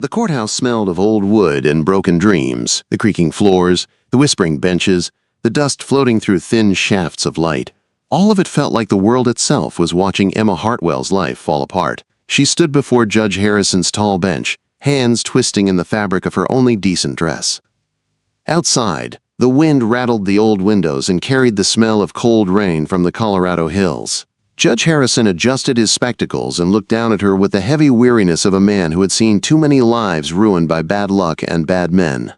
The courthouse smelled of old wood and broken dreams, the creaking floors, the whispering benches, the dust floating through thin shafts of light. All of it felt like the world itself was watching Emma Hartwell's life fall apart. She stood before Judge Harrison's tall bench, hands twisting in the fabric of her only decent dress. Outside, the wind rattled the old windows and carried the smell of cold rain from the Colorado hills. Judge Harrison adjusted his spectacles and looked down at her with the heavy weariness of a man who had seen too many lives ruined by bad luck and bad men.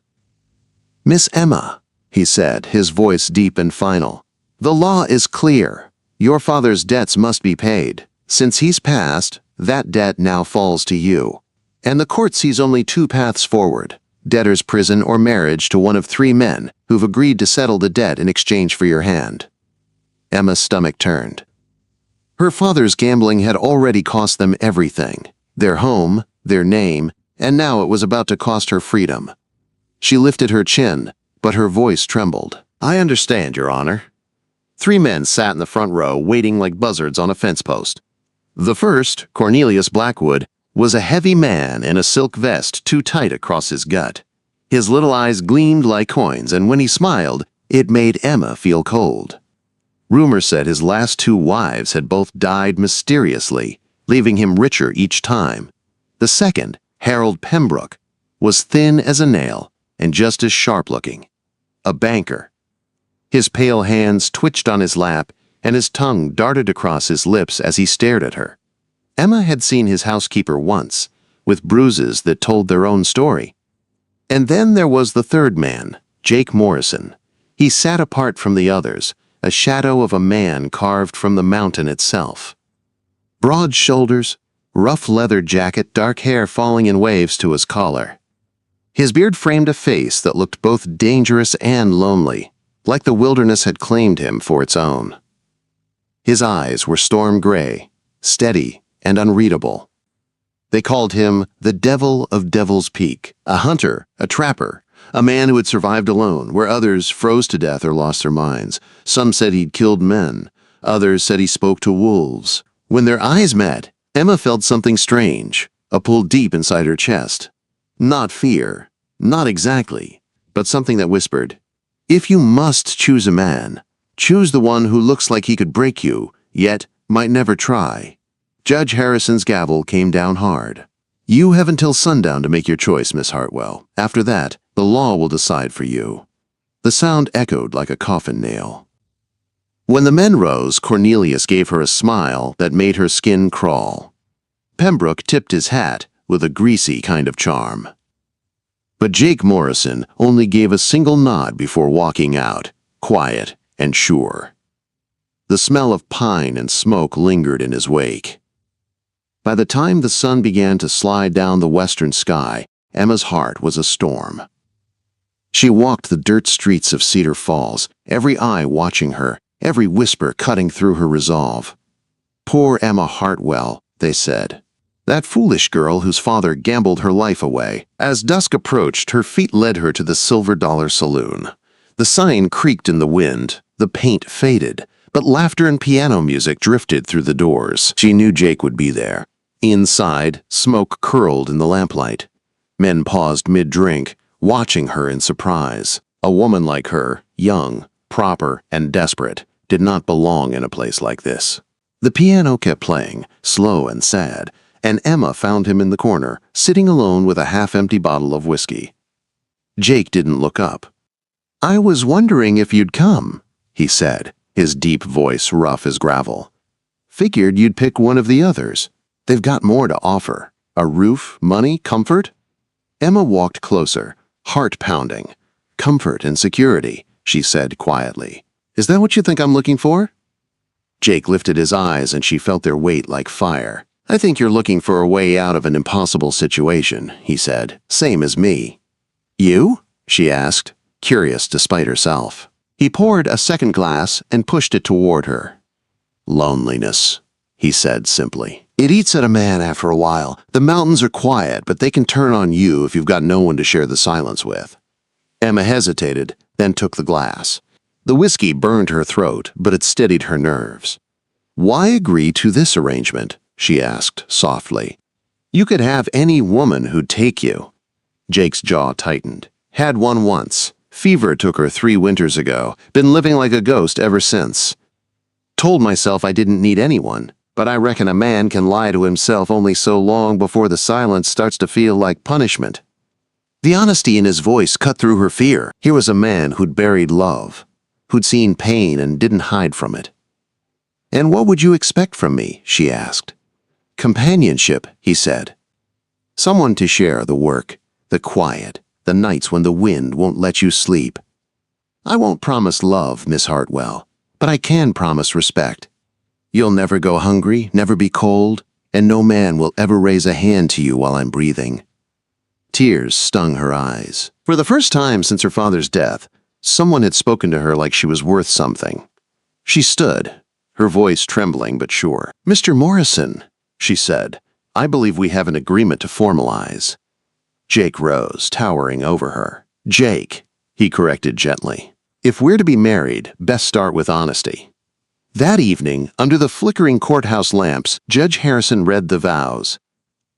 "Miss Emma," he said, his voice deep and final, "the law is clear. Your father's debts must be paid. Since he's passed, that debt now falls to you. And the court sees only two paths forward: debtor's prison or marriage to one of three men who've agreed to settle the debt in exchange for your hand." Emma's stomach turned. Her father's gambling had already cost them everything: their home, their name, and now it was about to cost her freedom. She lifted her chin, but her voice trembled. "I understand, Your Honor." Three men sat in the front row, waiting like buzzards on a fence post. The first, Cornelius Blackwood, was a heavy man in a silk vest too tight across his gut. His little eyes gleamed like coins, and when he smiled, it made Emma feel cold. Rumor said his last two wives had both died mysteriously, leaving him richer each time. The second, Harold Pembroke, was thin as a nail and just as sharp-looking. A banker. His pale hands twitched on his lap, and his tongue darted across his lips as he stared at her. Emma had seen his housekeeper once, with bruises that told their own story. And then there was the third man, Jake Morrison. He sat apart from the others, a shadow of a man carved from the mountain itself. Broad shoulders, rough leather jacket, dark hair falling in waves to his collar. His beard framed a face that looked both dangerous and lonely, like the wilderness had claimed him for its own. His eyes were storm gray, steady and unreadable. They called him the Devil of Devil's Peak, a hunter, a trapper, a man who had survived alone, where others froze to death or lost their minds. Some said he'd killed men. Others said he spoke to wolves. When their eyes met, Emma felt something strange, a pull deep inside her chest. Not fear, not exactly, but something that whispered, "If you must choose a man, choose the one who looks like he could break you, yet might never try." Judge Harrison's gavel came down hard. "You have until sundown to make your choice, Miss Hartwell. After that, the law will decide for you." The sound echoed like a coffin nail. When the men rose, Cornelius gave her a smile that made her skin crawl. Pembroke tipped his hat with a greasy kind of charm. But Jake Morrison only gave a single nod before walking out, quiet and sure. The smell of pine and smoke lingered in his wake. By the time the sun began to slide down the western sky, Emma's heart was a storm. She walked the dirt streets of Cedar Falls, every eye watching her, every whisper cutting through her resolve. "Poor Emma Hartwell," they said. "That foolish girl whose father gambled her life away." As dusk approached, her feet led her to the Silver Dollar Saloon. The sign creaked in the wind, the paint faded, but laughter and piano music drifted through the doors. She knew Jake would be there. Inside, smoke curled in the lamplight. Men paused mid-drink, watching her in surprise. A woman like her, young, proper, and desperate, did not belong in a place like this. The piano kept playing, slow and sad, and Emma found him in the corner, sitting alone with a half-empty bottle of whiskey. Jake didn't look up. "I was wondering if you'd come," he said, his deep voice rough as gravel. "Figured you'd pick one of the others. They've got more to offer. A roof, money, comfort." Emma walked closer, heart pounding. "Comfort and security," she said quietly. "Is that what you think I'm looking for?" Jake lifted his eyes and she felt their weight like fire. "I think you're looking for a way out of an impossible situation," he said. "Same as me." "You?" she asked, curious despite herself. He poured a second glass and pushed it toward her. "Loneliness," he said simply. "It eats at a man after a while. The mountains are quiet, but they can turn on you if you've got no one to share the silence with." Emma hesitated, then took the glass. The whiskey burned her throat, but it steadied her nerves. "Why agree to this arrangement?" she asked softly. You could have any woman who'd take you. Jake's jaw tightened. Had one once. Fever took her 3 winters ago. Been living like a ghost ever since. Told myself I didn't need anyone, but I reckon a man can lie to himself only so long before the silence starts to feel like punishment. The honesty in his voice cut through her fear. Here was a man who'd buried love, who'd seen pain and didn't hide from it. "And what would you expect from me?" she asked. "Companionship," he said. "Someone to share the work, the quiet, the nights when the wind won't let you sleep. I won't promise love, Miss Hartwell, but I can promise respect. You'll never go hungry, never be cold, and no man will ever raise a hand to you while I'm breathing." Tears stung her eyes. For the first time since her father's death, someone had spoken to her like she was worth something. She stood, her voice trembling but sure. "Mr. Morrison," she said, "I believe we have an agreement to formalize." Jake rose, towering over her. "Jake," he corrected gently. "If we're to be married, best start with honesty." That evening, under the flickering courthouse lamps, Judge Harrison read the vows.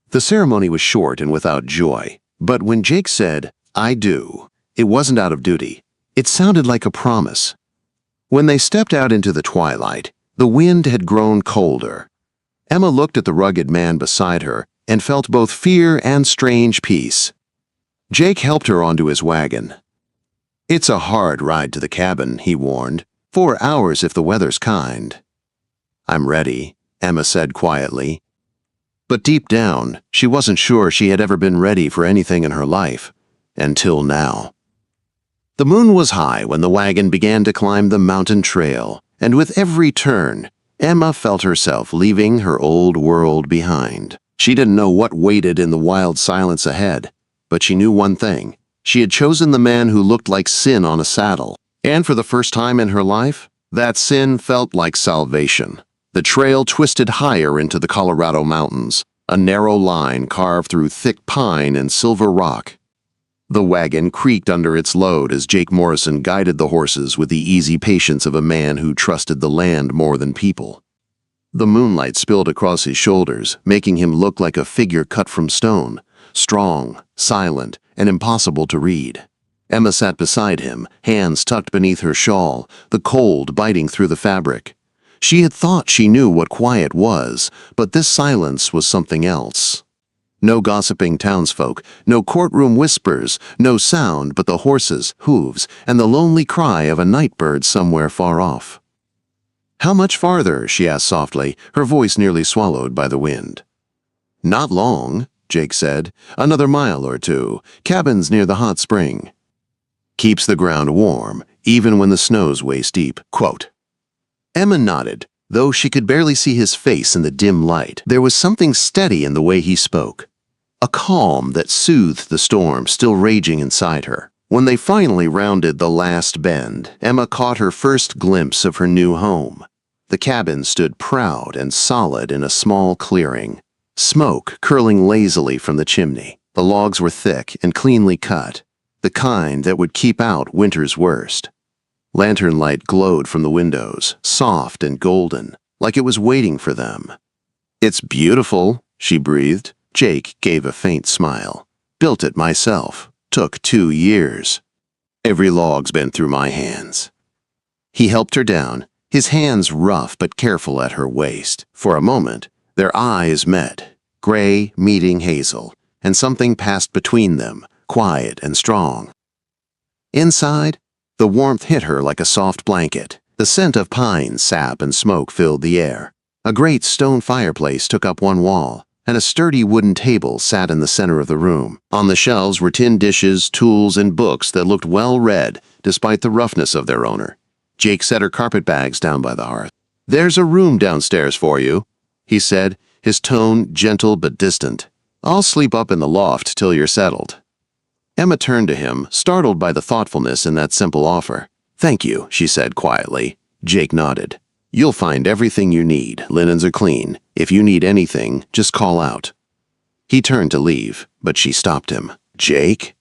The ceremony was short and without joy, but when Jake said, "I do," it wasn't out of duty. It sounded like a promise. When they stepped out into the twilight, the wind had grown colder. Emma looked at the rugged man beside her and felt both fear and strange peace. Jake helped her onto his wagon. "It's a hard ride to the cabin," he warned. 4 hours if the weather's kind." "I'm ready," Emma said quietly. But deep down, she wasn't sure she had ever been ready for anything in her life. Until now. The moon was high when the wagon began to climb the mountain trail, and with every turn, Emma felt herself leaving her old world behind. She didn't know what waited in the wild silence ahead, but she knew one thing. She had chosen the man who looked like sin on a saddle. And for the first time in her life, that sin felt like salvation. The trail twisted higher into the Colorado mountains, a narrow line carved through thick pine and silver rock. The wagon creaked under its load as Jake Morrison guided the horses with the easy patience of a man who trusted the land more than people. The moonlight spilled across his shoulders, making him look like a figure cut from stone, strong, silent, and impossible to read. Emma sat beside him, hands tucked beneath her shawl, the cold biting through the fabric. She had thought she knew what quiet was, but this silence was something else. No gossiping townsfolk, no courtroom whispers, no sound but the horses' hooves and the lonely cry of a night bird somewhere far off. "How much farther?" she asked softly, her voice nearly swallowed by the wind. "Not long," Jake said. "Another mile or 2. Cabins near the hot spring. Keeps the ground warm, even when the snow's waist-deep." Quote. Emma nodded, though she could barely see his face in the dim light. There was something steady in the way he spoke, a calm that soothed the storm still raging inside her. When they finally rounded the last bend, Emma caught her first glimpse of her new home. The cabin stood proud and solid in a small clearing, smoke curling lazily from the chimney. The logs were thick and cleanly cut, the kind that would keep out winter's worst. Lantern light glowed from the windows, soft and golden, like it was waiting for them. "It's beautiful," she breathed. Jake gave a faint smile. "Built it myself. Took 2 years. Every log's been through my hands." He helped her down, his hands rough but careful at her waist. For a moment, their eyes met, gray meeting hazel, and something passed between them, quiet and strong. Inside, the warmth hit her like a soft blanket. The scent of pine, sap, and smoke filled the air. A great stone fireplace took up one wall, and a sturdy wooden table sat in the center of the room. On the shelves were tin dishes, tools, and books that looked well read, despite the roughness of their owner. Jake set her carpet bags down by the hearth. "There's a room downstairs for you," he said, his tone gentle but distant. "I'll sleep up in the loft till you're settled." Emma turned to him, startled by the thoughtfulness in that simple offer. "Thank you," she said quietly. Jake nodded. "You'll find everything you need. Linens are clean. If you need anything, just call out." He turned to leave, but she stopped him. "Jake?"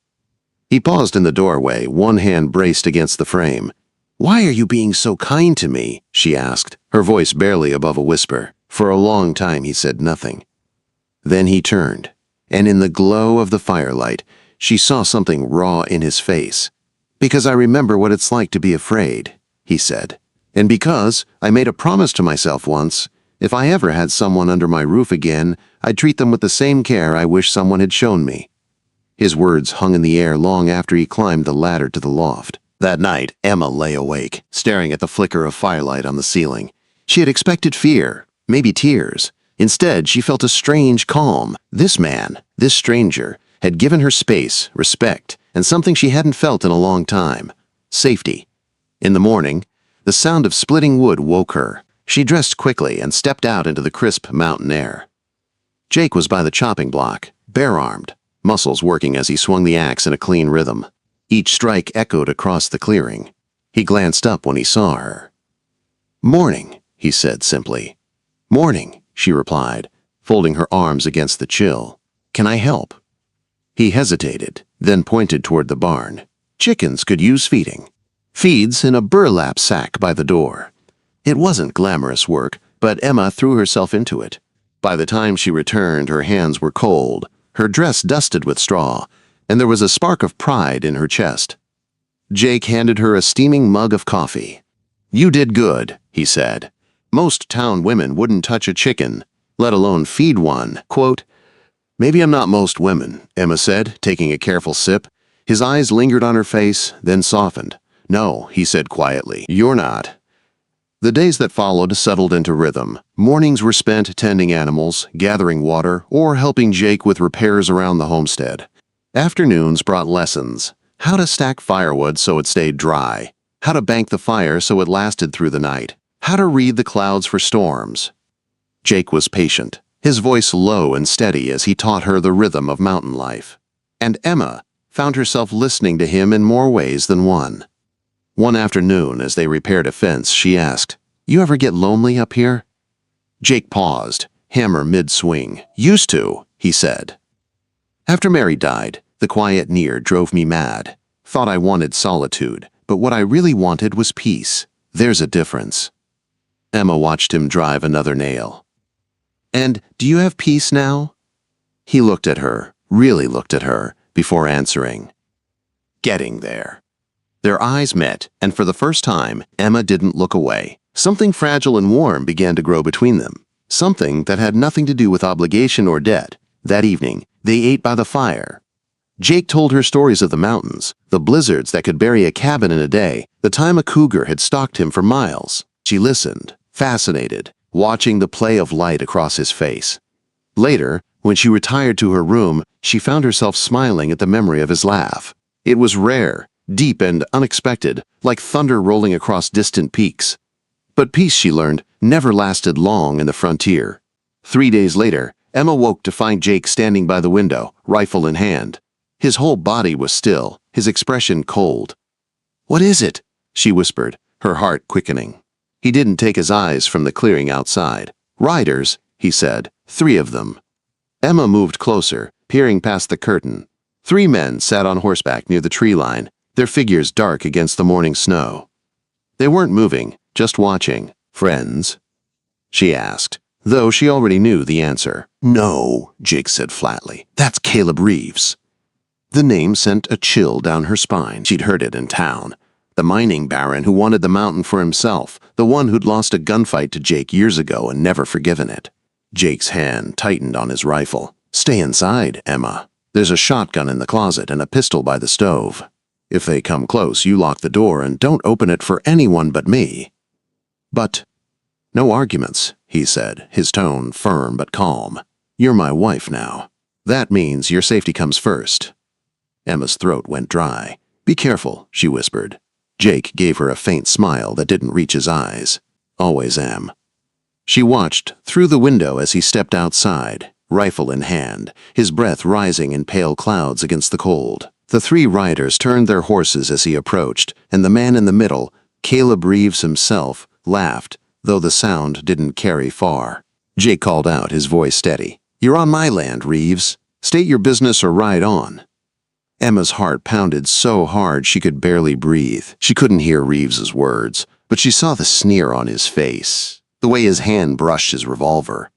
He paused in the doorway, one hand braced against the frame. "Why are you being so kind to me?" she asked, her voice barely above a whisper. For a long time he said nothing. Then he turned, and in the glow of the firelight, she saw something raw in his face. "Because I remember what it's like to be afraid," he said. "And because I made a promise to myself once, if I ever had someone under my roof again, I'd treat them with the same care I wish someone had shown me." His words hung in the air long after he climbed the ladder to the loft. That night, Emma lay awake, staring at the flicker of firelight on the ceiling. She had expected fear, maybe tears. Instead, she felt a strange calm. This man, this stranger, had given her space, respect, and something she hadn't felt in a long time: safety. In the morning, the sound of splitting wood woke her. She dressed quickly and stepped out into the crisp mountain air. Jake was by the chopping block, bare-armed, muscles working as he swung the axe in a clean rhythm. Each strike echoed across the clearing. He glanced up when he saw her. "Morning," he said simply. "Morning," she replied, folding her arms against the chill. "Can I help?" He hesitated, then pointed toward the barn. Chickens could use feeding. Feeds in a burlap sack by the door. It wasn't glamorous work, but Emma threw herself into it. By the time she returned, her hands were cold, her dress dusted with straw, and there was a spark of pride in her chest. Jake handed her a steaming mug of coffee. "You did good," he said. "Most town women wouldn't touch a chicken, let alone feed one." Quote, "Maybe I'm not most women," Emma said, taking a careful sip. His eyes lingered on her face, then softened. "No," he said quietly, "you're not." The days that followed settled into rhythm. Mornings were spent tending animals, gathering water, or helping Jake with repairs around the homestead. Afternoons brought lessons: how to stack firewood so it stayed dry, how to bank the fire so it lasted through the night, how to read the clouds for storms. Jake was patient, his voice low and steady as he taught her the rhythm of mountain life. And Emma found herself listening to him in more ways than one. One afternoon, as they repaired a fence, she asked, "You ever get lonely up here?" Jake paused, hammer mid-swing. "Used to," he said. "After Mary died, the quiet near drove me mad. Thought I wanted solitude, but what I really wanted was peace. There's a difference." Emma watched him drive another nail. "And do you have peace now?" He looked at her, really looked at her, before answering. "Getting there." Their eyes met, and for the first time, Emma didn't look away. Something fragile and warm began to grow between them. Something that had nothing to do with obligation or debt. That evening, they ate by the fire. Jake told her stories of the mountains, the blizzards that could bury a cabin in a day, the time a cougar had stalked him for miles. She listened, fascinated, watching the play of light across his face. Later, when she retired to her room, she found herself smiling at the memory of his laugh. It was rare, deep and unexpected, like thunder rolling across distant peaks. But peace, she learned, never lasted long in the frontier. 3 days later, Emma woke to find Jake standing by the window, rifle in hand. His whole body was still, his expression cold. "What is it?" she whispered, her heart quickening. He didn't take his eyes from the clearing outside. "Riders," he said, "3 of them." Emma moved closer, peering past the curtain. 3 men sat on horseback near the tree line, their figures dark against the morning snow. They weren't moving, just watching. "Friends?" she asked, though she already knew the answer. "No," Jake said flatly. "That's Caleb Reeves." The name sent a chill down her spine. She'd heard it in town. The mining baron who wanted the mountain for himself, the one who'd lost a gunfight to Jake years ago and never forgiven it. Jake's hand tightened on his rifle. "Stay inside, Emma. There's a shotgun in the closet and a pistol by the stove. If they come close, you lock the door and don't open it for anyone but me." "But—" "No arguments," he said, his tone firm but calm. "You're my wife now. That means your safety comes first." Emma's throat went dry. "Be careful," she whispered. Jake gave her a faint smile that didn't reach his eyes. "Always am." She watched through the window as he stepped outside, rifle in hand, his breath rising in pale clouds against the cold. The 3 riders turned their horses as he approached, and the man in the middle, Caleb Reeves himself, laughed, though the sound didn't carry far. Jake called out, his voice steady. "You're on my land, Reeves. State your business or ride on." Emma's heart pounded so hard she could barely breathe. She couldn't hear Reeves's words, but she saw the sneer on his face, the way his hand brushed his revolver.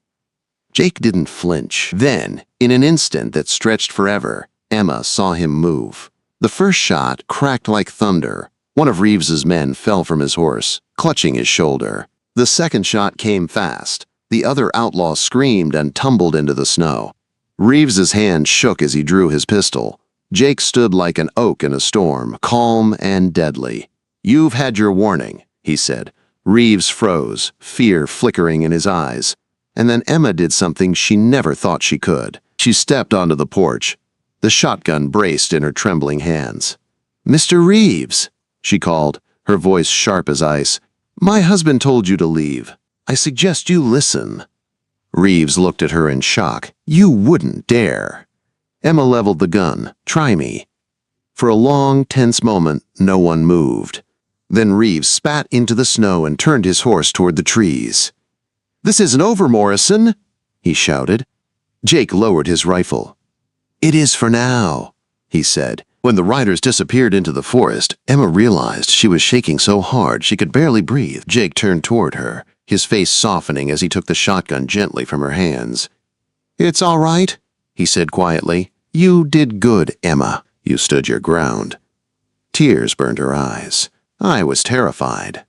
Jake didn't flinch. Then, in an instant that stretched forever, Emma saw him move. The first shot cracked like thunder. One of Reeves's men fell from his horse, clutching his shoulder. The second shot came fast. The other outlaw screamed and tumbled into the snow. Reeves's hand shook as he drew his pistol. Jake stood like an oak in a storm, calm and deadly. "You've had your warning," he said. Reeves froze, fear flickering in his eyes. And then Emma did something she never thought she could. She stepped onto the porch. The shotgun braced in her trembling hands. "Mr. Reeves," she called, her voice sharp as ice. "My husband told you to leave. I suggest you listen." Reeves looked at her in shock. "You wouldn't dare." Emma leveled the gun. "Try me." For a long, tense moment, no one moved. Then Reeves spat into the snow and turned his horse toward the trees. "This isn't over, Morrison," he shouted. Jake lowered his rifle. "It is for now," he said. When the riders disappeared into the forest, Emma realized she was shaking so hard she could barely breathe. Jake turned toward her, his face softening as he took the shotgun gently from her hands. "It's all right," he said quietly. "You did good, Emma. You stood your ground." Tears burned her eyes. "I was terrified."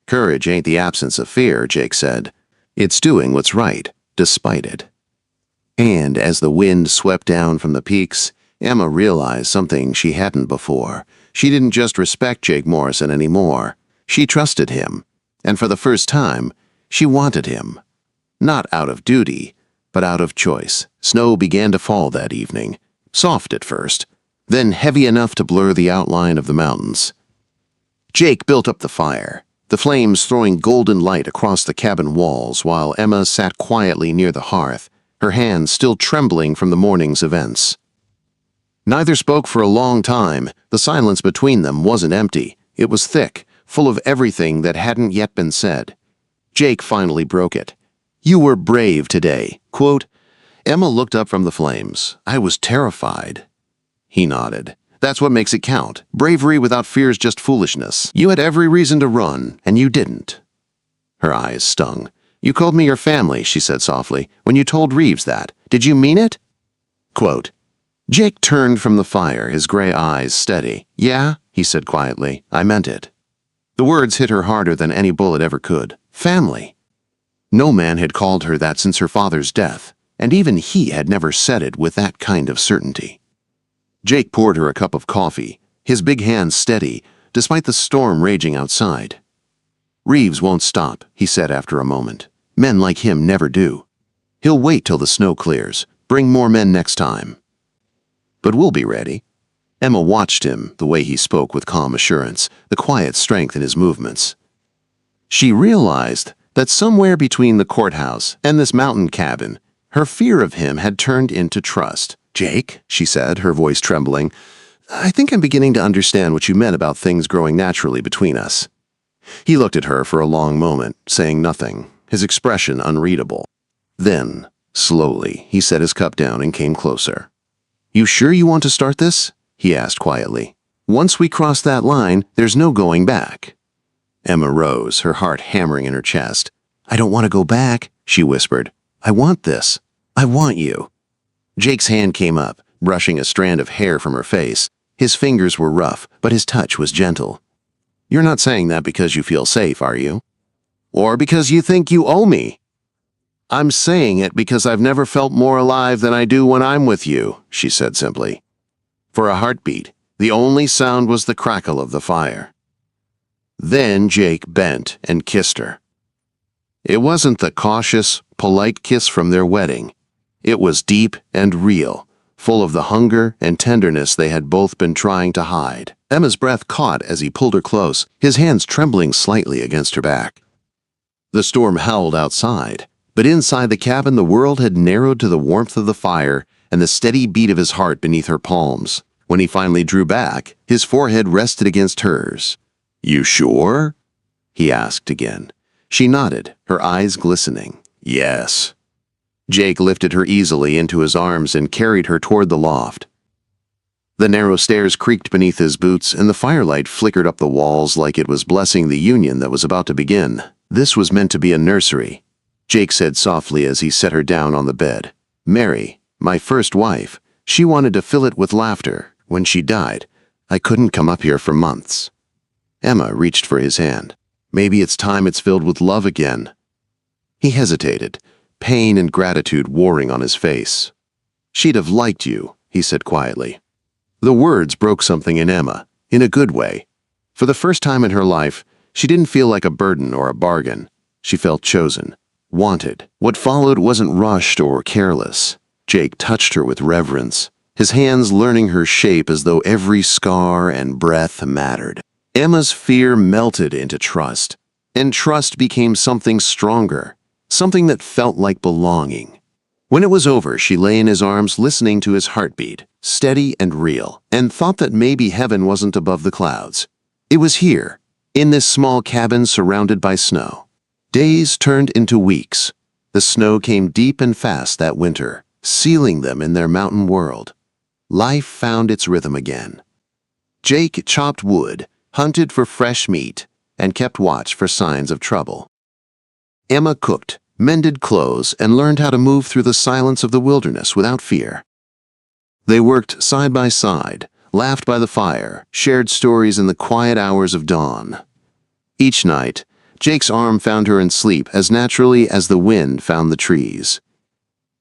"Courage ain't the absence of fear," Jake said. "It's doing what's right, despite it." And as the wind swept down from the peaks, Emma realized something she hadn't before. She didn't just respect Jake Morrison anymore. She trusted him. And for the first time, she wanted him. Not out of duty, but out of choice. Snow began to fall that evening, soft at first, then heavy enough to blur the outline of the mountains. Jake built up the fire, the flames throwing golden light across the cabin walls while Emma sat quietly near the hearth, her hands still trembling from the morning's events. Neither spoke for a long time. The silence between them wasn't empty. It was thick, full of everything that hadn't yet been said. Jake finally broke it. "You were brave today." Quote, Emma looked up from the flames. "I was terrified." He nodded. "That's what makes it count. Bravery without fear is just foolishness. You had every reason to run, and you didn't." Her eyes stung. "You called me your family," she said softly. "When you told Reeves that, did you mean it?" Quote, Jake turned from the fire, his gray eyes steady. "Yeah," he said quietly, "I meant it." The words hit her harder than any bullet ever could. Family. No man had called her that since her father's death, and even he had never said it with that kind of certainty. Jake poured her a cup of coffee, his big hands steady, despite the storm raging outside. "Reeves won't stop," he said after a moment. "Men like him never do. He'll wait till the snow clears, bring more men next time. But we'll be ready." Emma watched him, the way he spoke with calm assurance, the quiet strength in his movements. She realized that somewhere between the courthouse and this mountain cabin, her fear of him had turned into trust. "Jake," she said, her voice trembling, "I think I'm beginning to understand what you meant about things growing naturally between us." He looked at her for a long moment, saying nothing, his expression unreadable. Then, slowly, he set his cup down and came closer. "You sure you want to start this?" he asked quietly. "Once we cross that line, there's no going back." Emma rose, her heart hammering in her chest. "I don't want to go back," she whispered. "I want this. I want you." Jake's hand came up, brushing a strand of hair from her face. His fingers were rough, but his touch was gentle. "You're not saying that because you feel safe, are you? Or because you think you owe me?" "I'm saying it because I've never felt more alive than I do when I'm with you," she said simply. For a heartbeat, the only sound was the crackle of the fire. Then Jake bent and kissed her. It wasn't the cautious, polite kiss from their wedding. It was deep and real, full of the hunger and tenderness they had both been trying to hide. Emma's breath caught as he pulled her close, his hands trembling slightly against her back. The storm howled outside, but inside the cabin the world had narrowed to the warmth of the fire and the steady beat of his heart beneath her palms. When he finally drew back, his forehead rested against hers. "You sure?" he asked again. She nodded, her eyes glistening. "Yes." Jake lifted her easily into his arms and carried her toward the loft. The narrow stairs creaked beneath his boots, and the firelight flickered up the walls like it was blessing the union that was about to begin. This was meant to be a nursery. Jake said softly as he set her down on the bed. Mary, my first wife, she wanted to fill it with laughter. When she died, I couldn't come up here for months. Emma reached for his hand. Maybe it's time it's filled with love again. He hesitated, pain and gratitude warring on his face. She'd have liked you, he said quietly. The words broke something in Emma, in a good way. For the first time in her life, she didn't feel like a burden or a bargain. She felt chosen, wanted. What followed wasn't rushed or careless. Jake touched her with reverence, his hands learning her shape as though every scar and breath mattered. Emma's fear melted into trust, and trust became something stronger, something that felt like belonging. When it was over, she lay in his arms listening to his heartbeat, steady and real, and thought that maybe heaven wasn't above the clouds. It was here, in this small cabin surrounded by snow. Days turned into weeks. The snow came deep and fast that winter, sealing them in their mountain world. Life found its rhythm again. Jake chopped wood, hunted for fresh meat, and kept watch for signs of trouble. Emma cooked, mended clothes, and learned how to move through the silence of the wilderness without fear. They worked side by side, laughed by the fire, shared stories in the quiet hours of dawn. Each night, Jake's arm found her in sleep as naturally as the wind found the trees.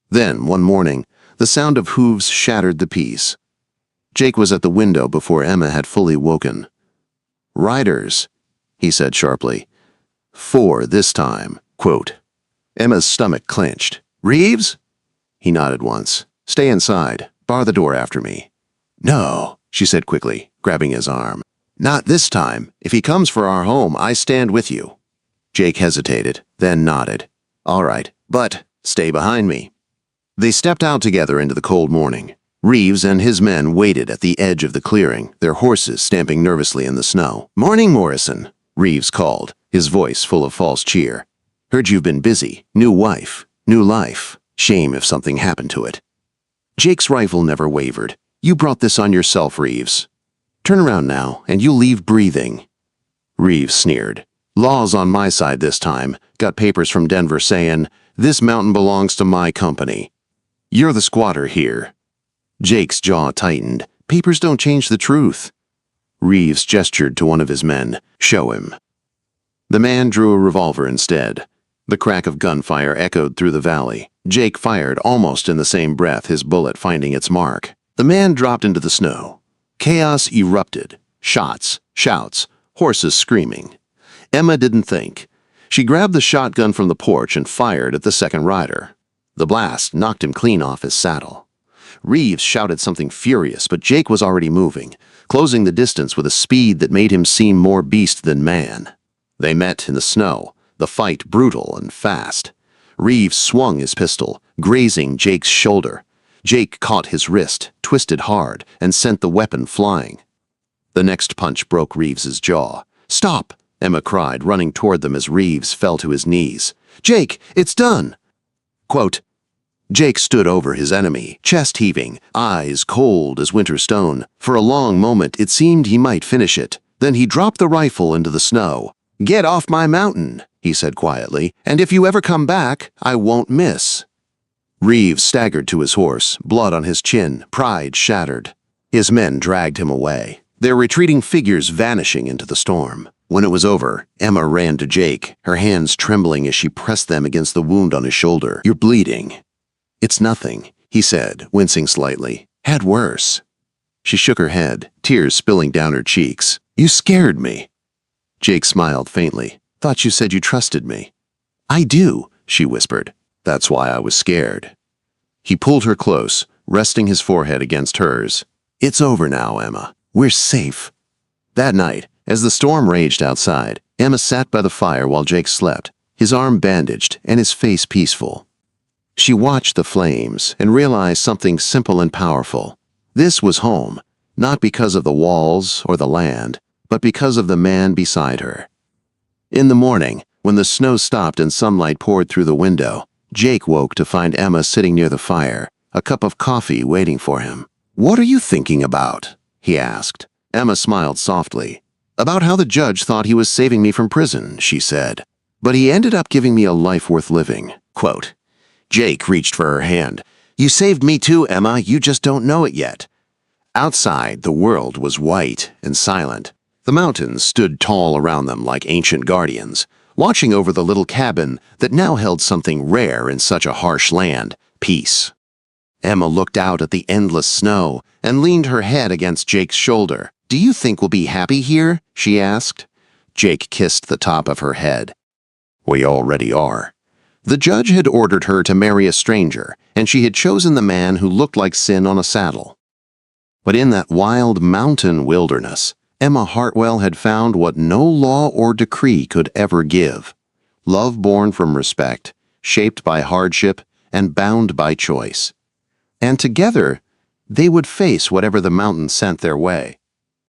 Then, one morning, the sound of hooves shattered the peace. Jake was at the window before Emma had fully woken. "Riders," he said sharply. "4 this time." Quote. Emma's stomach clenched. "Reeves?" He nodded once. "Stay inside. Bar the door after me." "No," she said quickly, grabbing his arm. "Not this time. If he comes for our home, I stand with you." Jake hesitated, then nodded. "All right, but stay behind me." They stepped out together into the cold morning. Reeves and his men waited at the edge of the clearing, their horses stamping nervously in the snow. "Morning, Morrison," Reeves called, his voice full of false cheer. "Heard you've been busy. New wife, new life. Shame if something happened to it." Jake's rifle never wavered. "You brought this on yourself, Reeves. Turn around now, and you'll leave breathing." Reeves sneered. "Law's on my side this time. Got papers from Denver saying, this mountain belongs to my company. You're the squatter here." Jake's jaw tightened. "Papers don't change the truth." Reeves gestured to one of his men. "Show him." The man drew a revolver instead. The crack of gunfire echoed through the valley. Jake fired almost in the same breath, his bullet finding its mark. The man dropped into the snow. Chaos erupted. Shots, shouts, horses screaming. Emma didn't think. She grabbed the shotgun from the porch and fired at the second rider. The blast knocked him clean off his saddle. Reeves shouted something furious, but Jake was already moving, closing the distance with a speed that made him seem more beast than man. They met in the snow, the fight brutal and fast. Reeves swung his pistol, grazing Jake's shoulder. Jake caught his wrist, twisted hard, and sent the weapon flying. The next punch broke Reeves's jaw. "Stop!" Emma cried, running toward them as Reeves fell to his knees. "Jake, it's done!" Quote. Jake stood over his enemy, chest heaving, eyes cold as winter stone. For a long moment it seemed he might finish it. Then he dropped the rifle into the snow. "Get off my mountain," he said quietly, "and if you ever come back, I won't miss." Reeves staggered to his horse, blood on his chin, pride shattered. His men dragged him away, their retreating figures vanishing into the storm. When it was over, Emma ran to Jake, her hands trembling as she pressed them against the wound on his shoulder. "You're bleeding." "It's nothing," he said, wincing slightly. "Had worse." She shook her head, tears spilling down her cheeks. "You scared me." Jake smiled faintly. "Thought you said you trusted me." "I do," she whispered. "That's why I was scared." He pulled her close, resting his forehead against hers. "It's over now, Emma. We're safe." That night, as the storm raged outside, Emma sat by the fire while Jake slept, his arm bandaged and his face peaceful. She watched the flames and realized something simple and powerful. This was home, not because of the walls or the land, but because of the man beside her. In the morning, when the snow stopped and sunlight poured through the window, Jake woke to find Emma sitting near the fire, a cup of coffee waiting for him. "What are you thinking about?" he asked. Emma smiled softly. "About how the judge thought he was saving me from prison," she said. "But he ended up giving me a life worth living." Quote, Jake reached for her hand. You saved me too, Emma, you just don't know it yet. Outside, the world was white and silent. The mountains stood tall around them like ancient guardians, watching over the little cabin that now held something rare in such a harsh land, peace. Emma looked out at the endless snow and leaned her head against Jake's shoulder. Do you think we'll be happy here? She asked. Jake kissed the top of her head. We already are. The judge had ordered her to marry a stranger, and she had chosen the man who looked like sin on a saddle. But in that wild mountain wilderness, Emma Hartwell had found what no law or decree could ever give. Love born from respect, shaped by hardship, and bound by choice. And together, they would face whatever the mountain sent their way.